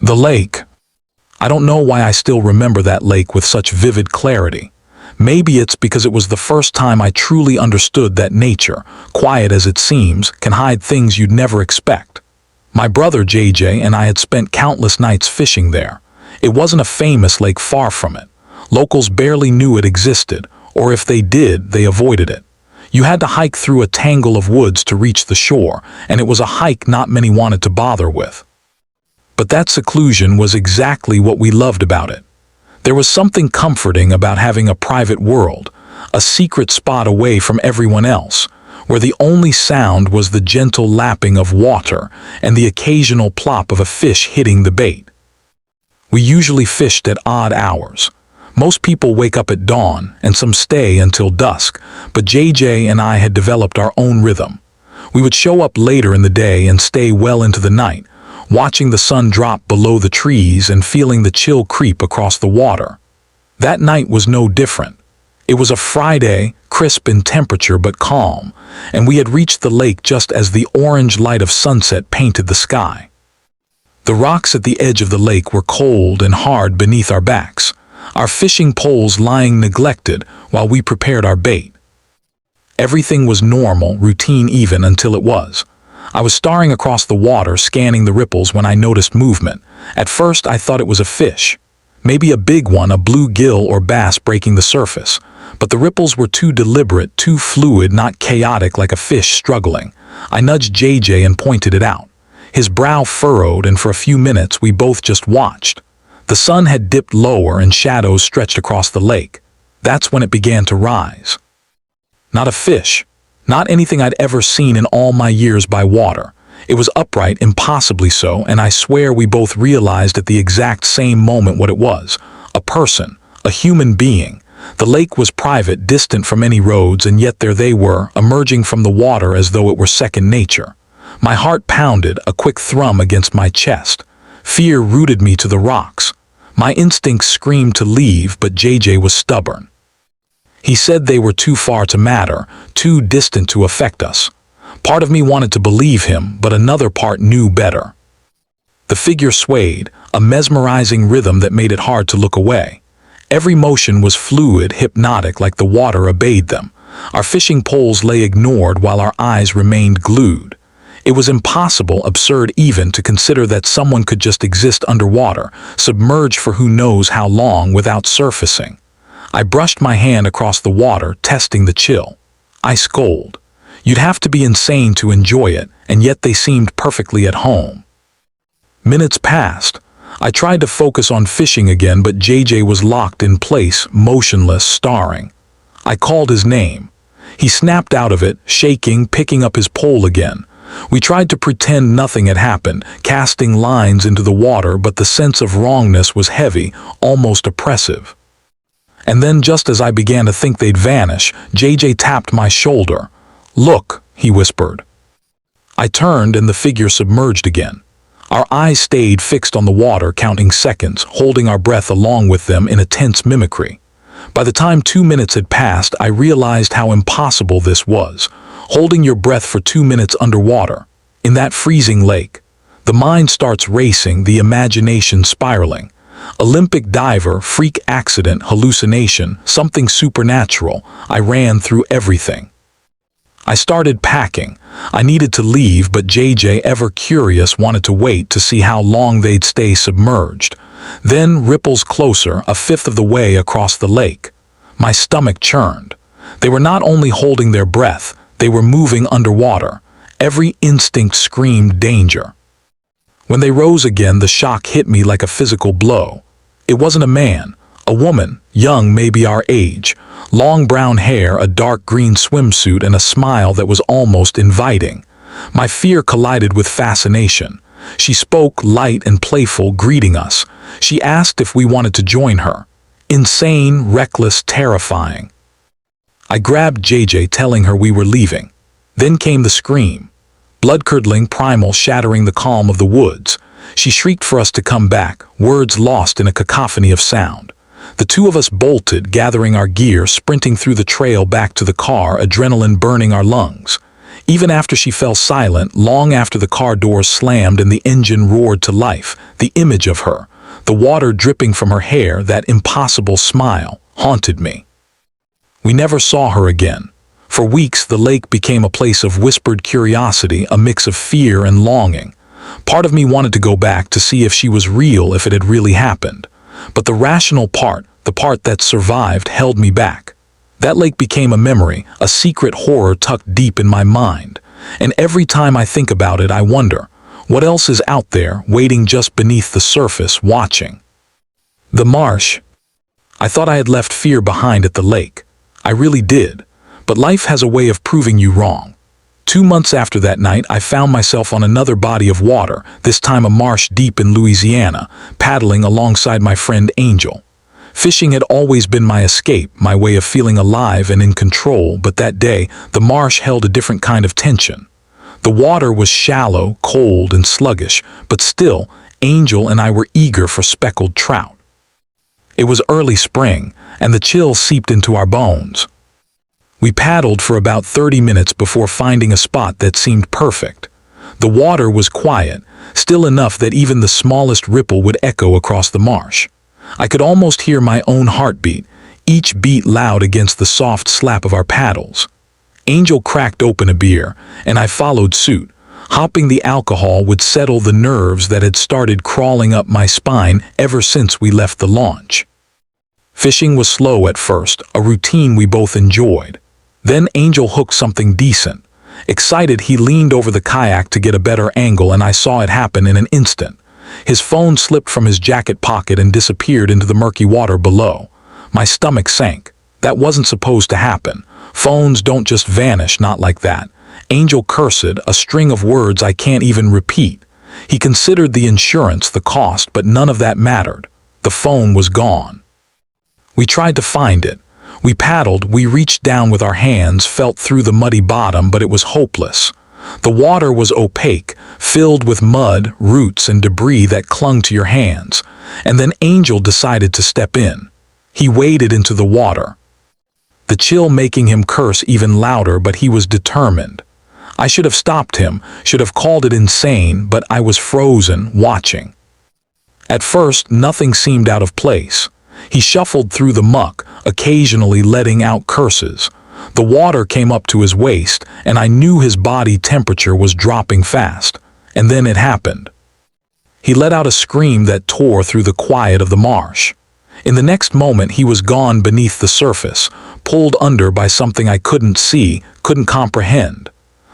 The lake. I don't know why I still remember that lake with such vivid clarity. Maybe it's because it was the first time I truly understood that nature, quiet as it seems, can hide things you'd never expect. My brother JJ and I had spent countless nights fishing there. It wasn't a famous lake, far from it. Locals barely knew it existed, or if they did, they avoided it. You had to hike through a tangle of woods to reach the shore, and it was a hike not many wanted to bother with. But that seclusion was exactly what we loved about it. There was something comforting about having a private world, a secret spot away from everyone else, where the only sound was the gentle lapping of water and the occasional plop of a fish hitting the bait. We usually fished at odd hours. Most people wake up at dawn, and some stay until dusk, but JJ and I had developed our own rhythm. We would show up later in the day and stay well into the night, watching the sun drop below the trees and feeling the chill creep across the water. That night was no different. It was a Friday, crisp in temperature but calm, and we had reached the lake just as the orange light of sunset painted the sky. The rocks at the edge of the lake were cold and hard beneath our backs, our fishing poles lying neglected while we prepared our bait. Everything was normal, routine even, until it was. I was staring across the water, scanning the ripples, when I noticed movement. At first I thought it was a fish. Maybe a big one, a bluegill or bass breaking the surface. But the ripples were too deliberate, too fluid, not chaotic like a fish struggling. I nudged JJ and pointed it out. His brow furrowed, and for a few minutes we both just watched. The sun had dipped lower and shadows stretched across the lake. That's when it began to rise. Not a fish. Not anything I'd ever seen in all my years by water. It was upright, impossibly so, and I swear we both realized at the exact same moment what it was. A person, a human being. The lake was private, distant from any roads, and yet there they were, emerging from the water as though it were second nature. My heart pounded, a quick thrum against my chest. Fear rooted me to the rocks. My instincts screamed to leave, but JJ was stubborn. He said they were too far to matter, too distant to affect us. Part of me wanted to believe him, but another part knew better. The figure swayed, a mesmerizing rhythm that made it hard to look away. Every motion was fluid, hypnotic, like the water obeyed them. Our fishing poles lay ignored while our eyes remained glued. It was impossible, absurd even, to consider that someone could just exist underwater, submerged for who knows how long without surfacing. I brushed my hand across the water, testing the chill. Ice cold. You'd have to be insane to enjoy it, and yet they seemed perfectly at home. Minutes passed. I tried to focus on fishing again, but JJ was locked in place, motionless, staring. I called his name. He snapped out of it, shaking, picking up his pole again. We tried to pretend nothing had happened, casting lines into the water, but the sense of wrongness was heavy, almost oppressive. And then, just as I began to think they'd vanish, JJ tapped my shoulder. "Look," he whispered. I turned, and the figure submerged again. Our eyes stayed fixed on the water, counting seconds, holding our breath along with them in a tense mimicry. By the time 2 minutes had passed, I realized how impossible this was. Holding your breath for 2 minutes underwater, in that freezing lake. The mind starts racing, the imagination spiraling. Olympic diver, freak accident, hallucination, something supernatural. I ran through everything. I started packing. I needed to leave, but JJ, ever curious, wanted to wait to see how long they'd stay submerged. Then ripples closer, a fifth of the way across the lake. My stomach churned. They were not only holding their breath, they were moving underwater. Every instinct screamed danger. When they rose again, the shock hit me like a physical blow. It wasn't a man, a woman, young, maybe our age. Long brown hair, a dark green swimsuit, and a smile that was almost inviting. My fear collided with fascination. She spoke, light and playful, greeting us. She asked if we wanted to join her. Insane, reckless, terrifying. I grabbed JJ, telling her we were leaving. Then came the scream. Blood-curdling, primal, shattering the calm of the woods. She shrieked for us to come back, words lost in a cacophony of sound. The two of us bolted, gathering our gear, sprinting through the trail back to the car, adrenaline burning our lungs. Even after she fell silent, long after the car doors slammed and the engine roared to life, the image of her, the water dripping from her hair, that impossible smile, haunted me. We never saw her again. For weeks, the lake became a place of whispered curiosity, a mix of fear and longing. Part of me wanted to go back to see if she was real, if it had really happened. But the rational part, the part that survived, held me back. That lake became a memory, a secret horror tucked deep in my mind. And every time I think about it, I wonder, what else is out there, waiting just beneath the surface, watching? The marsh. I thought I had left fear behind at the lake. I really did. But life has a way of proving you wrong. 2 months after that night, I found myself on another body of water, this time a marsh deep in Louisiana, paddling alongside my friend Angel. Fishing had always been my escape, my way of feeling alive and in control, but that day, the marsh held a different kind of tension. The water was shallow, cold, and sluggish, but still, Angel and I were eager for speckled trout. It was early spring, and the chill seeped into our bones. We paddled for about 30 minutes before finding a spot that seemed perfect. The water was quiet, still enough that even the smallest ripple would echo across the marsh. I could almost hear my own heartbeat, each beat loud against the soft slap of our paddles. Angel cracked open a beer, and I followed suit. Hopping the alcohol would settle the nerves that had started crawling up my spine ever since we left the launch. Fishing was slow at first, a routine we both enjoyed. Then Angel hooked something decent. Excited, he leaned over the kayak to get a better angle, and I saw it happen in an instant. His phone slipped from his jacket pocket and disappeared into the murky water below. My stomach sank. That wasn't supposed to happen. Phones don't just vanish, not like that. Angel cursed, a string of words I can't even repeat. He considered the insurance, the cost, but none of that mattered. The phone was gone. We tried to find it. We paddled, we reached down with our hands, felt through the muddy bottom, but it was hopeless. The water was opaque, filled with mud, roots, and debris that clung to your hands. And then Angel decided to step in. He waded into the water, the chill making him curse even louder, but he was determined. I should have stopped him, should have called it insane, but I was frozen, watching. At first, nothing seemed out of place. He shuffled through the muck, occasionally letting out curses. The water came up to his waist, and I knew his body temperature was dropping fast. And then it happened. He let out a scream that tore through the quiet of the marsh. In the next moment, he was gone beneath the surface, pulled under by something I couldn't see, couldn't comprehend.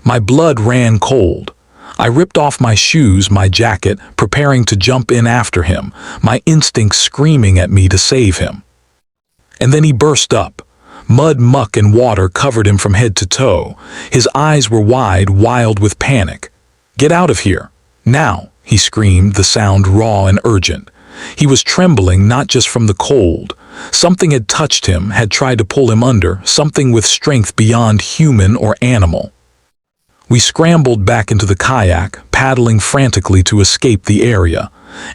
My blood ran cold. I ripped off my shoes, my jacket, preparing to jump in after him, my instincts screaming at me to save him. And then he burst up. Mud, muck, and water covered him from head to toe. His eyes were wide, wild with panic. "Get out of here! Now!" he screamed, the sound raw and urgent. He was trembling, not just from the cold. Something had touched him, had tried to pull him under, something with strength beyond human or animal. We scrambled back into the kayak, paddling frantically to escape the area.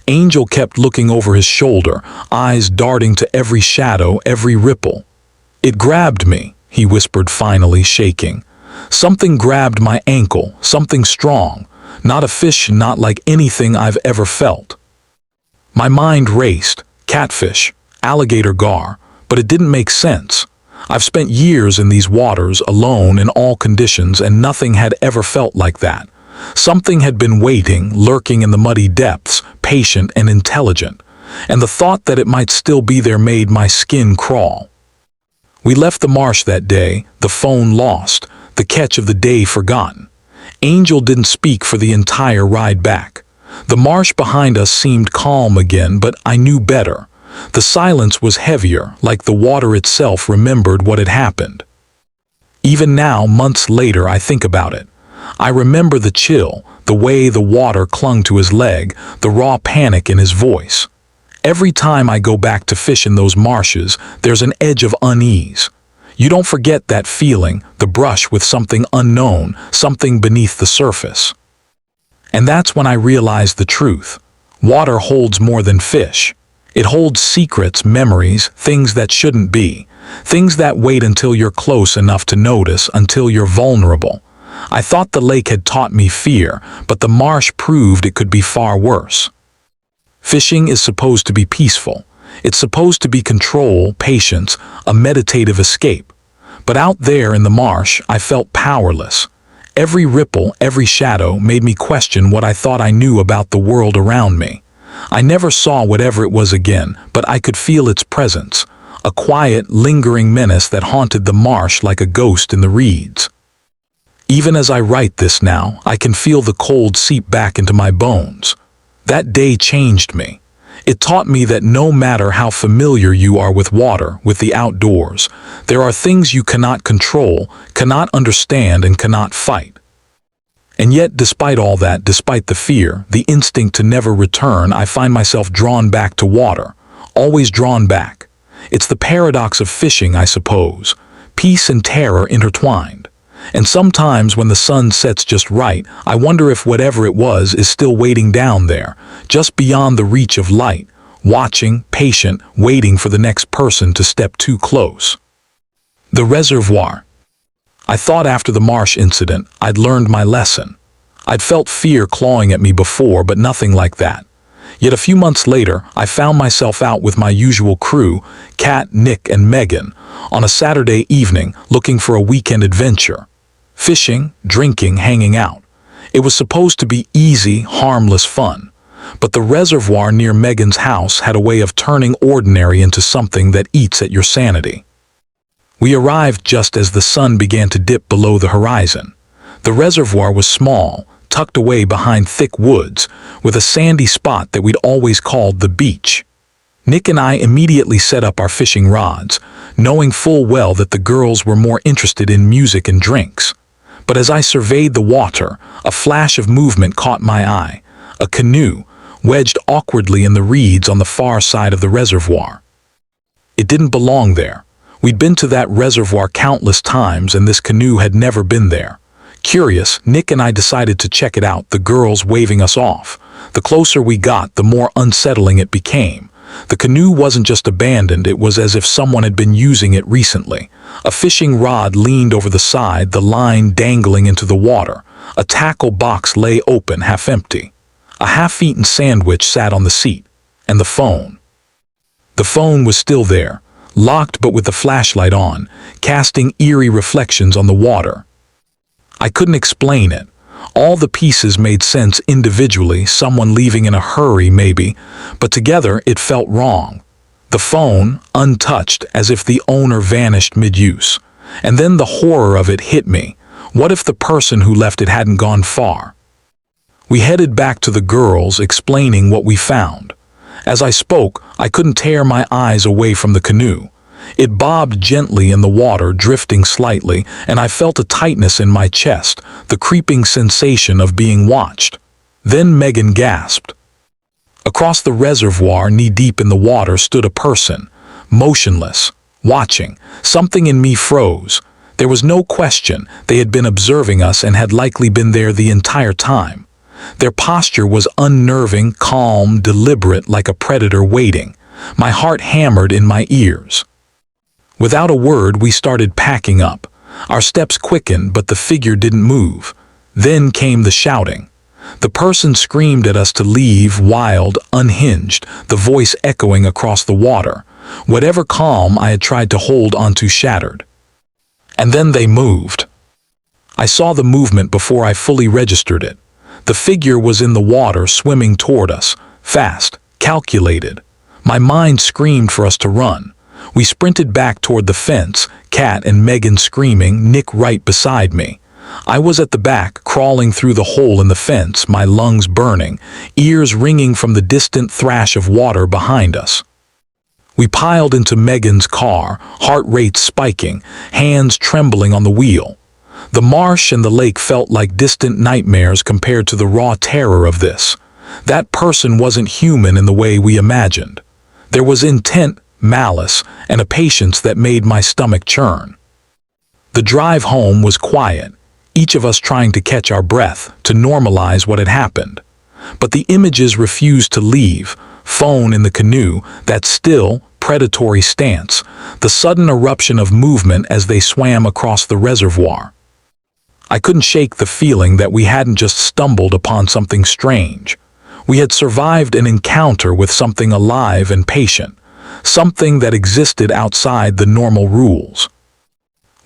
Angel kept looking over his shoulder, eyes darting to every shadow, every ripple. "It grabbed me," he whispered finally, shaking. "Something grabbed my ankle, something strong. Not a fish, not like anything I've ever felt." My mind raced. Catfish, alligator gar, but it didn't make sense. I've spent years in these waters, alone in all conditions, and nothing had ever felt like that. Something had been waiting, lurking in the muddy depths, patient and intelligent, and the thought that it might still be there made my skin crawl. We left the marsh that day, the phone lost, the catch of the day forgotten. Angel didn't speak for the entire ride back. The marsh behind us seemed calm again, but I knew better. The silence was heavier, like the water itself remembered what had happened. Even now, months later, I think about it. I remember the chill, the way the water clung to his leg, the raw panic in his voice. Every time I go back to fish in those marshes, there's an edge of unease. You don't forget that feeling, the brush with something unknown, something beneath the surface. And that's when I realized the truth. Water holds more than fish. It holds secrets, memories, things that shouldn't be. Things that wait until you're close enough to notice, until you're vulnerable. I thought the lake had taught me fear, but the marsh proved it could be far worse. Fishing is supposed to be peaceful. It's supposed to be control, patience, a meditative escape. But out there in the marsh, I felt powerless. Every ripple, every shadow made me question what I thought I knew about the world around me. I never saw whatever it was again, but I could feel its presence, a quiet, lingering menace that haunted the marsh like a ghost in the reeds. Even as I write this now, I can feel the cold seep back into my bones. That day changed me. It taught me that no matter how familiar you are with water, with the outdoors, there are things you cannot control, cannot understand, and cannot fight. And yet, despite all that, despite the fear, the instinct to never return, I find myself drawn back to water, always drawn back. It's the paradox of fishing, I suppose. Peace and terror intertwined. And sometimes when the sun sets just right, I wonder if whatever it was is still waiting down there, just beyond the reach of light, watching, patient, waiting for the next person to step too close. The reservoir. I thought after the marsh incident, I'd learned my lesson. I'd felt fear clawing at me before, but nothing like that. Yet a few months later, I found myself out with my usual crew, Kat, Nick, and Megan, on a Saturday evening looking for a weekend adventure. Fishing, drinking, hanging out. It was supposed to be easy, harmless fun. But the reservoir near Megan's house had a way of turning ordinary into something that eats at your sanity. We arrived just as the sun began to dip below the horizon. The reservoir was small, tucked away behind thick woods, with a sandy spot that we'd always called the beach. Nick and I immediately set up our fishing rods, knowing full well that the girls were more interested in music and drinks. But as I surveyed the water, a flash of movement caught my eye. A canoe, wedged awkwardly in the reeds on the far side of the reservoir. It didn't belong there. We'd been to that reservoir countless times, and this canoe had never been there. Curious, Nick and I decided to check it out, the girls waving us off. The closer we got, the more unsettling it became. The canoe wasn't just abandoned, it was as if someone had been using it recently. A fishing rod leaned over the side, the line dangling into the water. A tackle box lay open, half empty. A half-eaten sandwich sat on the seat. And the phone. The phone was still there, locked but with the flashlight on, casting eerie reflections on the water. I couldn't explain it. All the pieces made sense individually, someone leaving in a hurry maybe, but together it felt wrong. The phone, untouched, as if the owner vanished mid-use. And then the horror of it hit me. What if the person who left it hadn't gone far? We headed back to the girls, explaining what we found. As I spoke, I couldn't tear my eyes away from the canoe. It bobbed gently in the water, drifting slightly, and I felt a tightness in my chest, the creeping sensation of being watched. Then Megan gasped. Across the reservoir, knee-deep in the water, stood a person, motionless, watching. Something in me froze. There was no question they had been observing us and had likely been there the entire time. Their posture was unnerving, calm, deliberate, like a predator waiting. My heart hammered in my ears. Without a word, we started packing up. Our steps quickened, but the figure didn't move. Then came the shouting. The person screamed at us to leave, wild, unhinged, the voice echoing across the water. Whatever calm I had tried to hold onto shattered. And then they moved. I saw the movement before I fully registered it. The figure was in the water, swimming toward us, fast, calculated. My mind screamed for us to run. We sprinted back toward the fence, Kat and Megan screaming, Nick right beside me. I was at the back, crawling through the hole in the fence, my lungs burning, ears ringing from the distant thrash of water behind us. We piled into Megan's car, heart rate spiking, hands trembling on the wheel. The marsh and the lake felt like distant nightmares compared to the raw terror of this. That person wasn't human in the way we imagined. There was intent, malice, and a patience that made my stomach churn. The drive home was quiet, each of us trying to catch our breath, to normalize what had happened. But the images refused to leave. Phone in the canoe, that still, predatory stance, the sudden eruption of movement as they swam across the reservoir. I couldn't shake the feeling that we hadn't just stumbled upon something strange. We had survived an encounter with something alive and patient, something that existed outside the normal rules.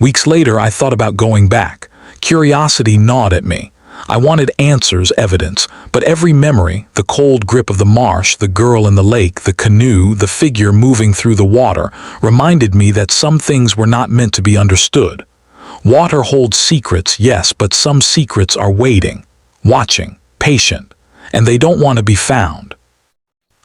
Weeks later, I thought about going back. Curiosity gnawed at me. I wanted answers, evidence, but every memory, the cold grip of the marsh, the girl in the lake, the canoe, the figure moving through the water, reminded me that some things were not meant to be understood. Water holds secrets, yes, but some secrets are waiting, watching, patient, and they don't want to be found.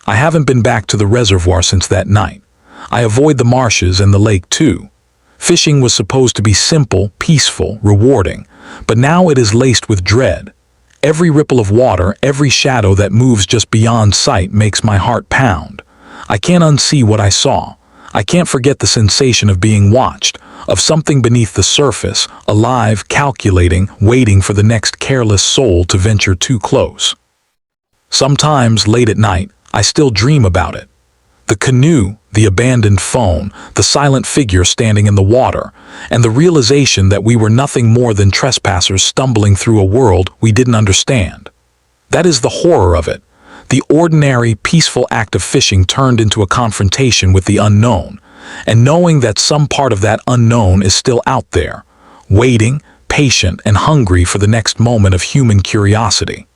I haven't been back to the reservoir since that night. I avoid the marshes and the lake too. Fishing was supposed to be simple, peaceful, rewarding, but now it is laced with dread. Every ripple of water, every shadow that moves just beyond sight makes my heart pound. I can't unsee what I saw. I can't forget the sensation of being watched, of something beneath the surface, alive, calculating, waiting for the next careless soul to venture too close. Sometimes, late at night, I still dream about it. The canoe, the abandoned phone, the silent figure standing in the water, and the realization that we were nothing more than trespassers stumbling through a world we didn't understand. That is the horror of it. The ordinary, peaceful act of fishing turned into a confrontation with the unknown, and knowing that some part of that unknown is still out there, waiting, patient, and hungry for the next moment of human curiosity.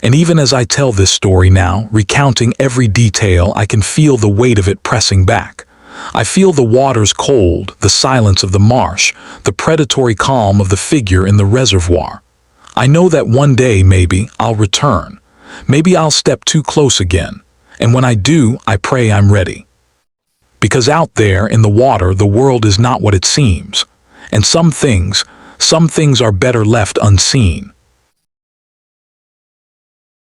And even as I tell this story now, recounting every detail, I can feel the weight of it pressing back. I feel the water's cold, the silence of the marsh, the predatory calm of the figure in the reservoir. I know that one day, maybe, I'll return. Maybe I'll step too close again. And when I do, I pray I'm ready. Because out there in the water, the world is not what it seems. And some things are better left unseen.